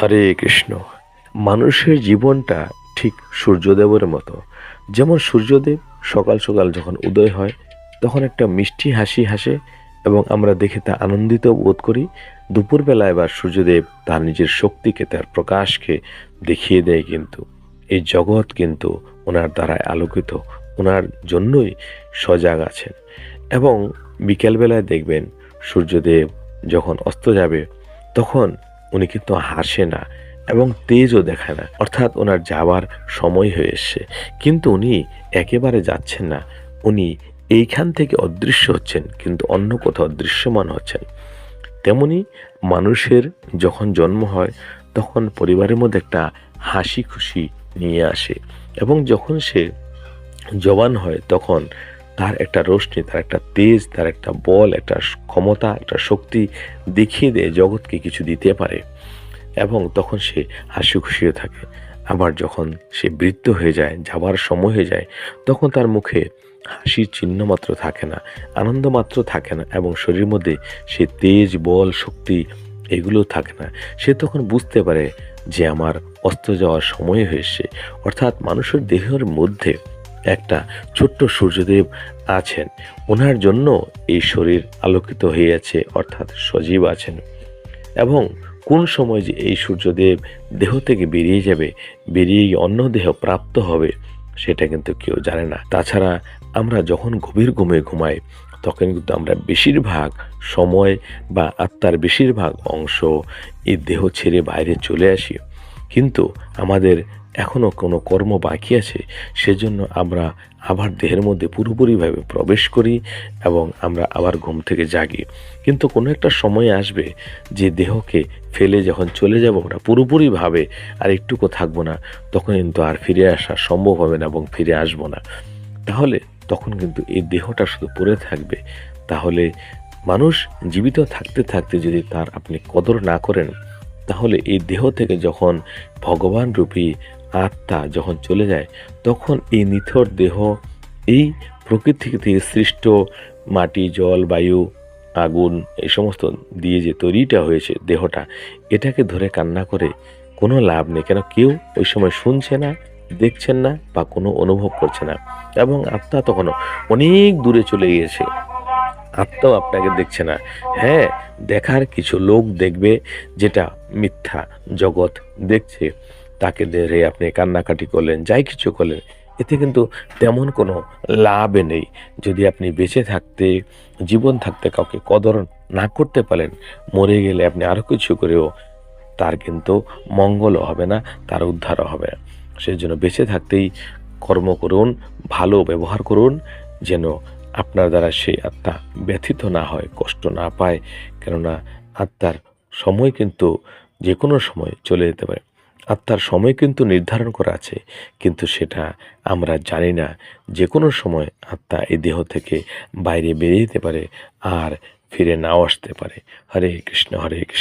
হরে কৃষ্ণ। মানুষের জীবনটা ঠিক সূর্যদেবের মতো। যেমন সূর্যদেব সকাল সকাল যখন উদয় হয় তখন একটা মিষ্টি হাসি হাসে এবং আমরা দেখে তা আনন্দিত বোধ করি। দুপুরবেলা এবার সূর্যদেব তার নিজের শক্তিকে, তার প্রকাশকে দেখিয়ে দেয়। কিন্তু এই জগৎ কিন্তু ওনার দ্বারায় আলোকিত, ওনার জন্যই সজাগ আছেন। এবং বিকেলবেলায় দেখবেন সূর্যদেব যখন অস্ত যাবে তখন উনি কিন্তু হাসে না এবং তেজও দেখায় না, অর্থাৎ ওনার যাওয়ার সময় হয়ে এসছে। কিন্তু উনি একেবারে যাচ্ছেন না, উনি এইখান থেকে অদৃশ্য হচ্ছেন কিন্তু অন্য কোথাও দৃশ্যমান হচ্ছেন। তেমনি মানুষের যখন জন্ম হয় তখন পরিবারের মধ্যে একটা হাসি খুশি নিয়ে আসে এবং যখন সে জবান হয় তখন তার একটা রোশনি, তার একটা তেজ, তার একটা বল, একটা ক্ষমতা, একটা শক্তি দেখিয়ে দেয় জগৎকে কিছু দিতে পারে এবং তখন সে হাসি খুশিও থাকে। আবার যখন সে বৃদ্ধ হয়ে যায়, যাবার সময় হয়ে যায়, তখন তার মুখে হাসির চিহ্ন মাত্র থাকে না, আনন্দ মাত্র থাকে না এবং শরীরের মধ্যে সে তেজ, বল, শক্তি এগুলো থাকে না। সে তখন বুঝতে পারে যে আমার অস্ত যাওয়ার সময় হয়েছে। অর্থাৎ মানুষের দেহের মধ্যে একটা ছোট্ট সূর্যদেব আছেন, ওনার জন্য এই শরীর আলোকিত হয়ে আছে, অর্থাৎ সজীব আছেন। এবং কোন সময় যে এই সূর্যদেব দেহ থেকে বেরিয়ে যাবে, বেরিয়ে অন্য দেহ প্রাপ্ত হবে, সেটা কিন্তু কেউ জানে না। তাছাড়া আমরা যখন গভীর ঘুমে ঘুমাই তখন কিন্তু আমরা বেশিরভাগ সময় বা আত্মার বেশিরভাগ অংশ এই দেহ ছেড়ে বাইরে চলে আসি। কিন্তু আমাদের এখনও কোনো কর্ম বাকি আছে, সেজন্য আমরা আবার দেহের মধ্যে পুরোপুরিভাবে প্রবেশ করি এবং আমরা আবার ঘুম থেকে জাগি। কিন্তু কোনো একটা সময় আসবে যে দেহকে ফেলে যখন চলে যাব আমরা পুরোপুরিভাবে, আর একটুকু থাকবো না, তখন কিন্তু আর ফিরে আসা সম্ভব হবে না এবং ফিরে আসবো না। তাহলে তখন কিন্তু এই দেহটা শুধু পড়ে থাকবে। তাহলে মানুষ জীবিত থাকতে থাকতে যদি তার আপনি কদর না করেন, তাহলে এই দেহ থেকে যখন ভগবান রূপী আত্মা যখন চলে যায়, তখন এই নিথর দেহ এই প্রকৃতি থেকে সৃষ্ট মাটি, জল, বায়ু, আগুন এই সমস্ত দিয়ে যে তৈরিটা হয়েছে দেহটা, এটাকে ধরে কান্না করে কোনো লাভ নেই। কেন কেউ ওই সময় শুনছে না, দেখছেন না বা কোনো অনুভব করছে না এবং আত্মা তখনও অনেক দূরে চলে গিয়েছে। আত্মাও আপনাকে দেখছে না। হ্যাঁ, দেখার কিছু লোক দেখবে, যেটা মিথ্যা জগৎ দেখছে। তাকে ধরে আপনি কান্নাকাটি করলেন, যাই কিছু করলেন, এতে কিন্তু তেমন কোনো লাভ নেই। যদি আপনি বেঁচে থাকতে, জীবন থাকতে কাউকে কদর না করতে পারেন, মরে গেলে আপনি আরও কিছু করেও তার কিন্তু মঙ্গলও হবে না, তার উদ্ধারও হবে না। সেজন্য বেঁচে থাকতেই কর্ম করুন, ভালো ব্যবহার করুন, যেন আপনার দ্বারা সেই আত্মা ব্যথিত না হয়, কষ্ট না পায়। কেননা আত্মার সময় কিন্তু যে কোনো সময় চলে যেতে পারে। আত্মার সময় কিন্তু নির্ধারণ করা আছে, কিন্তু সেটা আমরা জানি না। যে কোনো সময় আত্মা এই দেহ থেকে বাইরে বেরিয়ে যেতে পারে আর ফিরে নাও আসতে পারে। হরে কৃষ্ণ, হরে কৃষ্ণ।